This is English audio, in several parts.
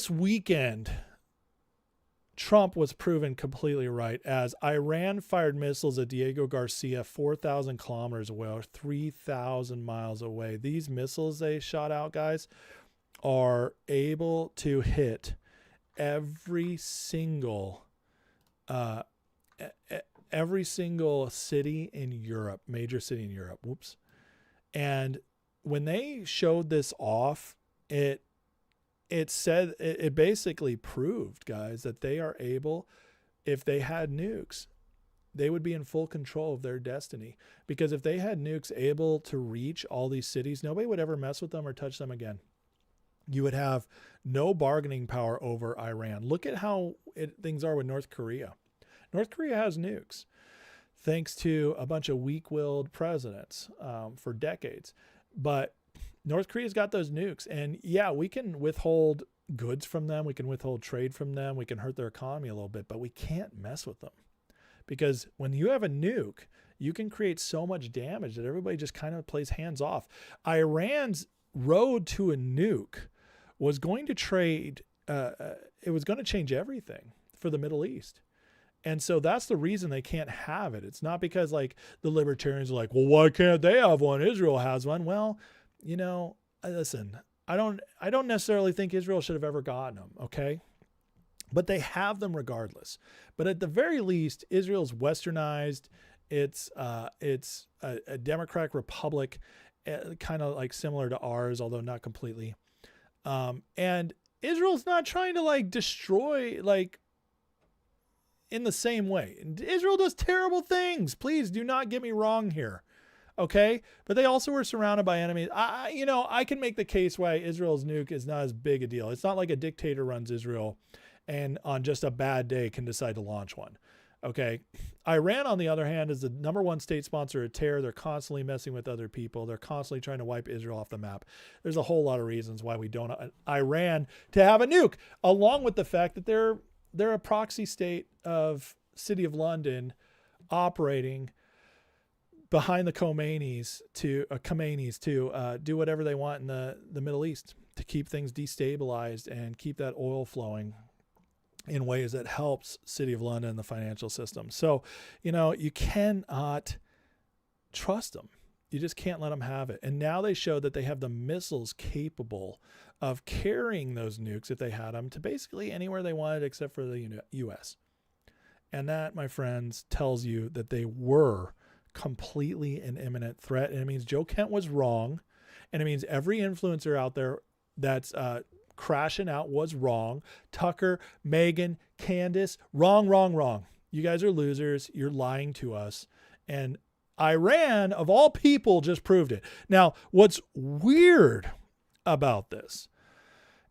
This weekend, Trump was proven completely right as Iran fired missiles at Diego Garcia 4,000 kilometers away, or 3,000 miles away. These missiles they shot out, guys, are able to hit every single city in Europe, major city in Europe. Whoops. And when they showed this off, it basically proved, guys, that they are able, if they had nukes, they would be in full control of their destiny. Because if they had nukes able to reach all these cities, nobody would ever mess with them or touch them again. You would have no bargaining power over Iran. Look at how things are with North Korea. North Korea has nukes, thanks to a bunch of weak-willed presidents for decades. But North Korea's got those nukes. And yeah, we can withhold goods from them. We can withhold trade from them. We can hurt their economy a little bit, but we can't mess with them. Because when you have a nuke, you can create so much damage that everybody just kind of plays hands off. Iran's road to a nuke was going to it was going to change everything for the Middle East. And so that's the reason they can't have it. It's not because like the libertarians are like, well, why can't they have one? Israel has one. Well, you know, listen, I don't necessarily think Israel should have ever gotten them. Okay. But they have them regardless. But at the very least, Israel's westernized. It's a democratic republic, kind of like similar to ours, although not completely. And Israel's not trying to like destroy like in the same way. Israel does terrible things. Please do not get me wrong here. Okay. But they also were surrounded by enemies. I can make the case why Israel's nuke is not as big a deal. It's not like a dictator runs Israel and on just a bad day can decide to launch one. Okay. Iran, on the other hand, is the number one state sponsor of terror. They're constantly messing with other people. They're constantly trying to wipe Israel off the map. There's a whole lot of reasons why we don't want Iran to have a nuke, along with the fact that they're a proxy state of City of London operating behind the Khomeinis to do whatever they want in the Middle East to keep things destabilized and keep that oil flowing in ways that helps City of London and the financial system. So, you cannot trust them. You just can't let them have it. And now they show that they have the missiles capable of carrying those nukes, if they had them, to basically anywhere they wanted except for the U.S. And that, my friends, tells you that they were completely an imminent threat. And it means Joe Kent was wrong. And it means every influencer out there that's crashing out was wrong. Tucker, Megan, Candace, wrong. You guys are losers. You're lying to us. And Iran, of all people, just proved it. Now, what's weird about this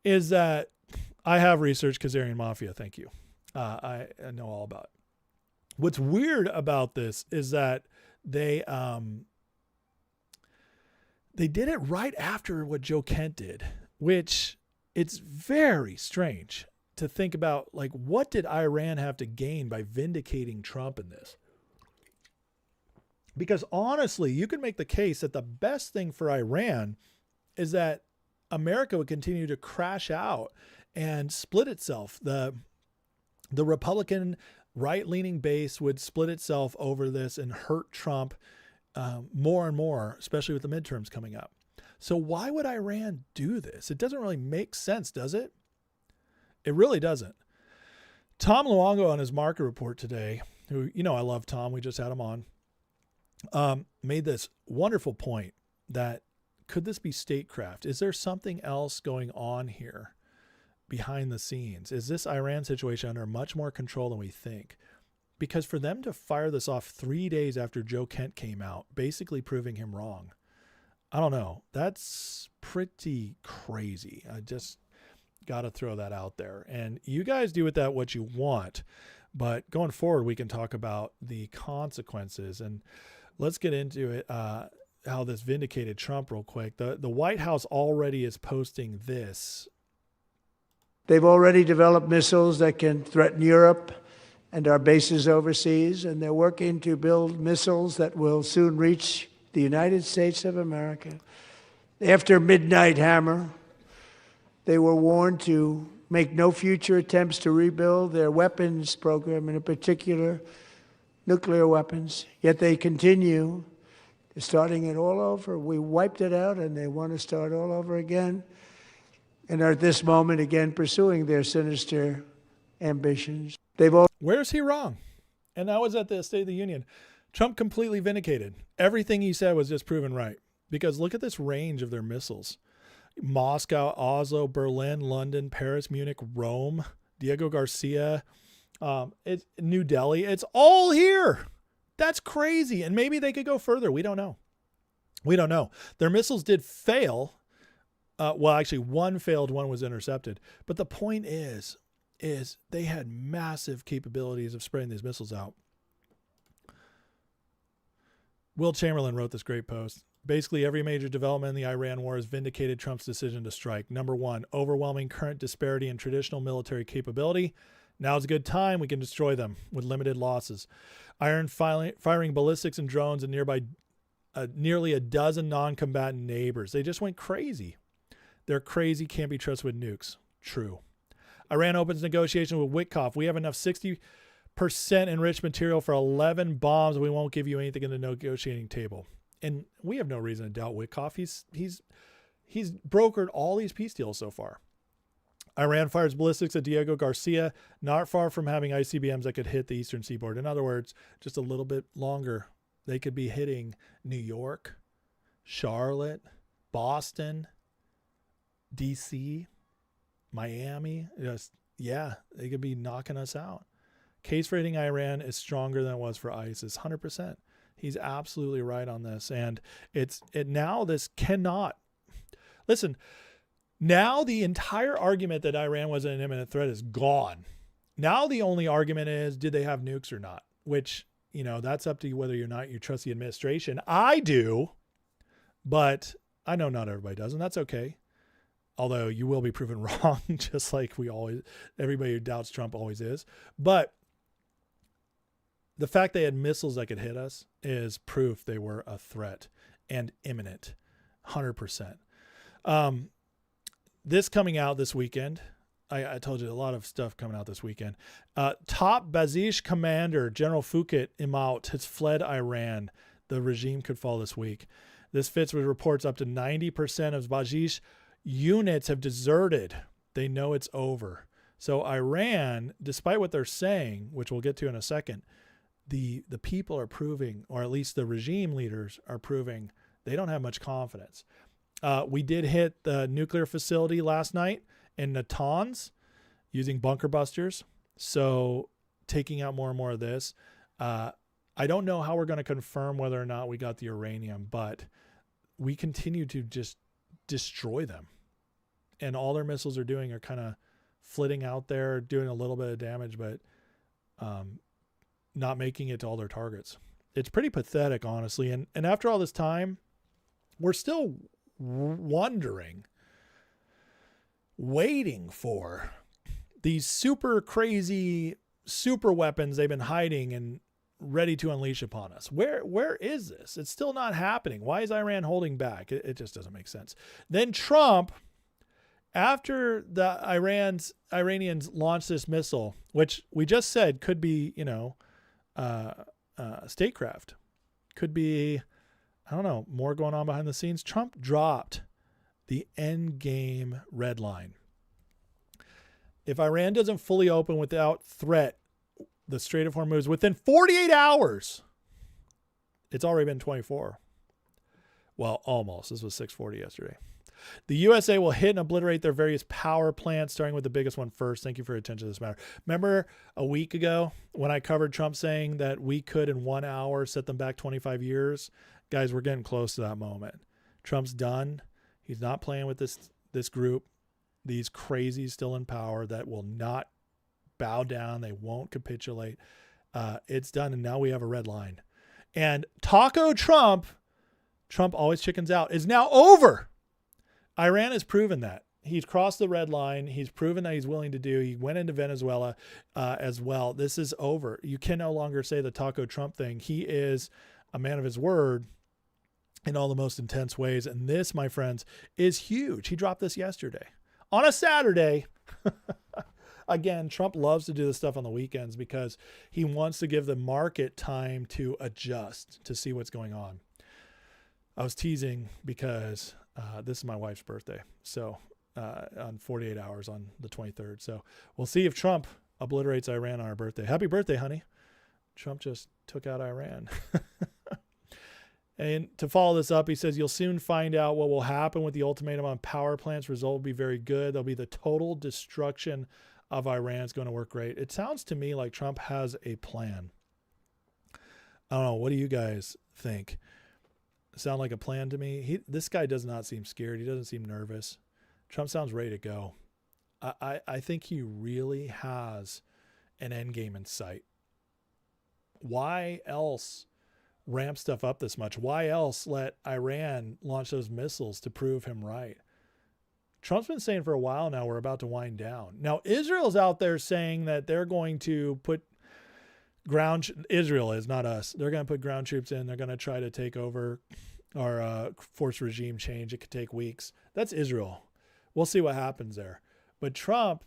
is that I have researched Khazarian Mafia. Thank you. I know all about it. What's weird about this is that they did it right after what Joe Kent did, which it's very strange to think about, like, what did Iran have to gain by vindicating Trump in this? Because honestly, you can make the case that the best thing for Iran is that America would continue to crash out and split itself. The Republican right-leaning base would split itself over this and hurt Trump more and more, especially with the midterms coming up. So why would Iran do this? It doesn't really make sense, does it? It really doesn't. Tom Luongo on his market report today, who, I love Tom. We just had him on, made this wonderful point that could this be statecraft? Is there something else going on here behind the scenes? Is this Iran situation under much more control than we think? Because for them to fire this off 3 days after Joe Kent came out, basically proving him wrong, I don't know. That's pretty crazy. I just got to throw that out there. And you guys do with that what you want. But going forward, we can talk about the consequences. And let's get into it, how this vindicated Trump real quick. The White House already is posting this. They've already developed missiles that can threaten Europe and our bases overseas, and they're working to build missiles that will soon reach the United States of America. After Midnight Hammer, they were warned to make no future attempts to rebuild their weapons program, and in particular, nuclear weapons. Yet they continue starting it all over. We wiped it out, and they want to start all over again, and are at this moment again pursuing their sinister ambitions. Where's he wrong? And that was at the State of the Union. Trump completely vindicated. Everything he said was just proven right. Because look at this range of their missiles. Moscow, Oslo, Berlin, London, Paris, Munich, Rome, Diego Garcia, it's New Delhi. It's all here. That's crazy. And maybe they could go further. We don't know. We don't know. Their missiles did fail. Well, actually, one failed, one was intercepted. But the point is they had massive capabilities of spreading these missiles out. Will Chamberlain wrote this great post. Basically, every major development in the Iran war has vindicated Trump's decision to strike. Number one, overwhelming current disparity in traditional military capability. Now's a good time. We can destroy them with limited losses. Iran firing ballistics and drones at nearly a dozen non-combatant neighbors. They just went crazy. They're crazy, can't be trusted with nukes. True. Iran opens negotiations with Witkoff. We have enough 60% enriched material for 11 bombs. We won't give you anything in the negotiating table. And we have no reason to doubt Witkoff. He's brokered all these peace deals so far. Iran fires ballistics at Diego Garcia, not far from having ICBMs that could hit the eastern seaboard. In other words, just a little bit longer, they could be hitting New York, Charlotte, Boston, DC, Miami. They could be knocking us out. Case for hitting Iran is stronger than it was for ISIS, 100%. He's absolutely right on this. And now this cannot, listen, now the entire argument that Iran was an imminent threat is gone. Now the only argument is, did they have nukes or not? Which, that's up to you whether or not you trust the administration. I do, but I know not everybody does, and that's okay. Although you will be proven wrong, just like everybody who doubts Trump always is. But the fact they had missiles that could hit us is proof they were a threat and imminent, 100%. This coming out this weekend, I told you a lot of stuff coming out this weekend. Top Bazish commander, General Fouquet Imaut, has fled Iran. The regime could fall this week. This fits with reports up to 90% of Bazish units have deserted. They know it's over. So Iran, despite what they're saying, which we'll get to in a second, the people are proving, or at least the regime leaders are proving, they don't have much confidence. We did hit the nuclear facility last night in Natanz using bunker busters. So taking out more and more of this. I don't know how we're going to confirm whether or not we got the uranium, but we continue to just destroy them. And all their missiles are doing are kind of flitting out there, doing a little bit of damage, but not making it to all their targets. It's pretty pathetic, honestly. And after all this time, we're still wondering, waiting for these super crazy super weapons they've been hiding and ready to unleash upon us. Where is this? It's still not happening. Why is Iran holding back? It just doesn't make sense. Then Trump, after the Iranians launched this missile, which we just said could be, statecraft, could be, I don't know, more going on behind the scenes. Trump dropped the end game red line. If Iran doesn't fully open without threat the Strait of Hormuz within 48 hours, it's already been 24. Well, almost. This was 6:40 yesterday. The USA will hit and obliterate their various power plants, starting with the biggest one first. Thank you for your attention to this matter. Remember a week ago when I covered Trump saying that we could in 1 hour set them back 25 years? Guys, we're getting close to that moment. Trump's done. He's not playing with this group, these crazies still in power that will not bow down. They won't capitulate. It's done, and now we have a red line. And Taco Trump always chickens out, is now over. Iran has proven that. He's crossed the red line. He's proven that he's willing to do. He went into Venezuela as well. This is over. You can no longer say the Taco Trump thing. He is a man of his word in all the most intense ways. And this, my friends, is huge. He dropped this yesterday on a Saturday. Again, Trump loves to do this stuff on the weekends because he wants to give the market time to adjust to see what's going on. I was teasing because this is my wife's birthday. So on 48 hours on the 23rd. So we'll see if Trump obliterates Iran on our birthday. Happy birthday, honey. Trump just took out Iran. And to follow this up, he says, you'll soon find out what will happen with the ultimatum on power plants. Result will be very good. There'll be the total destruction of Iran. It's going to work great. It sounds to me like Trump has a plan. I don't know. What do you guys think? Sound like a plan to me? This guy does not seem scared. He doesn't seem nervous. Trump sounds ready to go. I think he really has an end game in sight. Why else ramp stuff up this much? Why else let Iran launch those missiles to prove him right? Trump's been saying for a while now we're about to wind down. Now, Israel's out there saying that they're going to put Israel is, not us. They're going to put ground troops in. They're going to try to take over or force regime change. It could take weeks. That's Israel. We'll see what happens there. But Trump,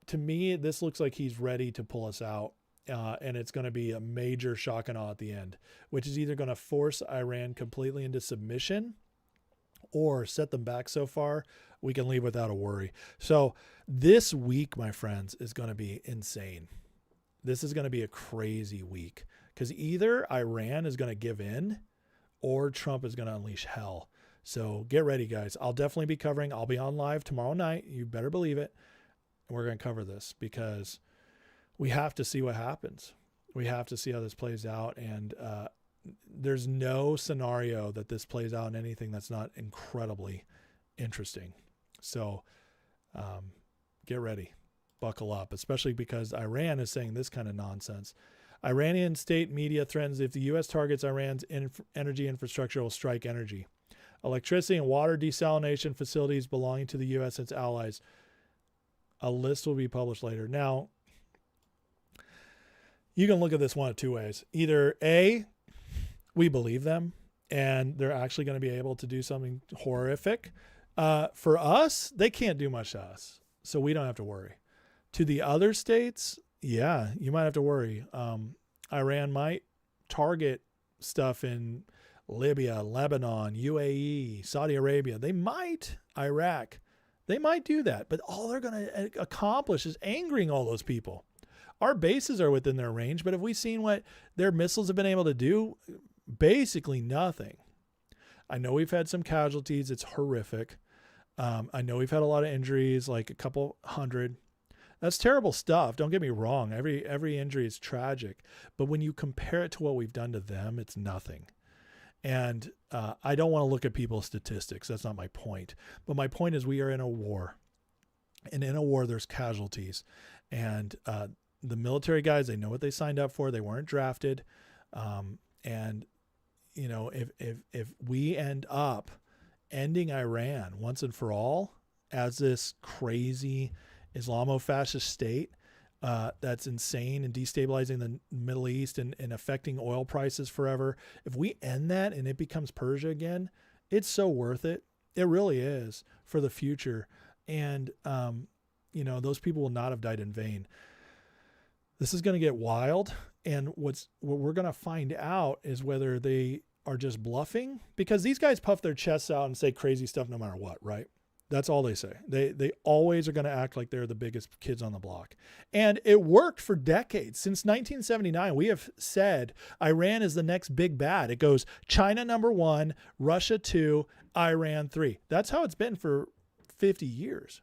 to me, this looks like he's ready to pull us out. And it's going to be a major shock and awe at the end, which is either going to force Iran completely into submission or set them back so far we can leave without a worry. So this week, my friends, is going to be insane. This is going to be a crazy week because either Iran is going to give in or Trump is going to unleash hell. So get ready, guys. I'll definitely be covering. I'll be on live tomorrow night. You better believe it. We're going to cover this because we have to see what happens. We have to see how this plays out. And there's no scenario that this plays out in anything that's not incredibly interesting. So get ready. Buckle up, especially because Iran is saying this kind of nonsense. Iranian state media threatens if the U.S. targets Iran's energy infrastructure, will strike energy. Electricity and water desalination facilities belonging to the U.S. and its allies. A list will be published later. Now, you can look at this one of two ways. Either A, we believe them and they're actually going to be able to do something horrific. For us, they can't do much to us, so we don't have to worry. To the other states, yeah, you might have to worry. Iran might target stuff in Libya, Lebanon, UAE, Saudi Arabia. They might, Iraq. They might do that, but all they're going to accomplish is angering all those people. Our bases are within their range, but have we seen what their missiles have been able to do? Basically nothing. I know we've had some casualties. It's horrific. I know we've had a lot of injuries, like a couple hundred. That's terrible stuff. Don't get me wrong. Every injury is tragic. But when you compare it to what we've done to them, it's nothing. And I don't want to look at people's statistics. That's not my point. But my point is we are in a war. And in a war, there's casualties. And the military guys, they know what they signed up for. They weren't drafted. And, you know, if we end up ending Iran once and for all as this crazy Islamo-fascist state that's insane and destabilizing the Middle East and affecting oil prices forever, if we end that and it becomes Persia again, it's so worth it. It really is for the future. And, you know, those people will not have died in vain. This is going to get wild. And what we're going to find out is whether they are just bluffing, because these guys puff their chests out and say crazy stuff no matter what, right? That's all they say. They always are going to act like they're the biggest kids on the block. And it worked for decades. Since 1979, we have said Iran is the next big bad. It goes China number 1, Russia 2, Iran 3. That's how it's been for 50 years.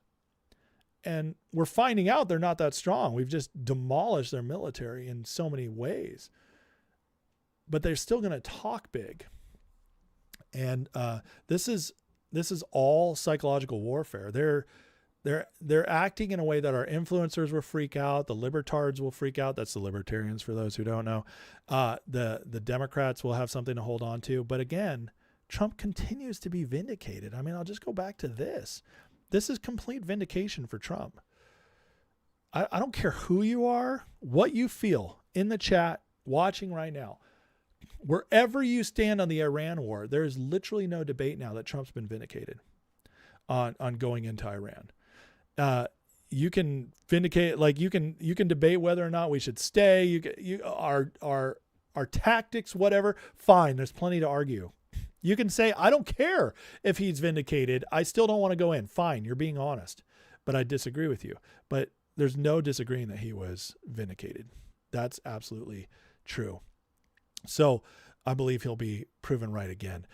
And we're finding out they're not that strong. We've just demolished their military in so many ways. But they're still going to talk big. And this is all psychological warfare. They're acting in a way that our influencers will freak out. The libertards will freak out. That's the libertarians for those who don't know. The Democrats will have something to hold on to. But again, Trump continues to be vindicated. I mean, I'll just go back to this. This is complete vindication for Trump. I don't care who you are, what you feel in the chat, watching right now. Wherever you stand on the Iran war, there is literally no debate now that Trump's been vindicated on going into Iran. you can vindicate, like you can debate whether or not we should stay. Our tactics, whatever, fine. There's plenty to argue. You can say, I don't care if he's vindicated. I still don't want to go in. Fine. You're being honest, but I disagree with you. But there's no disagreeing that he was vindicated. That's absolutely true. So I believe he'll be proven right again.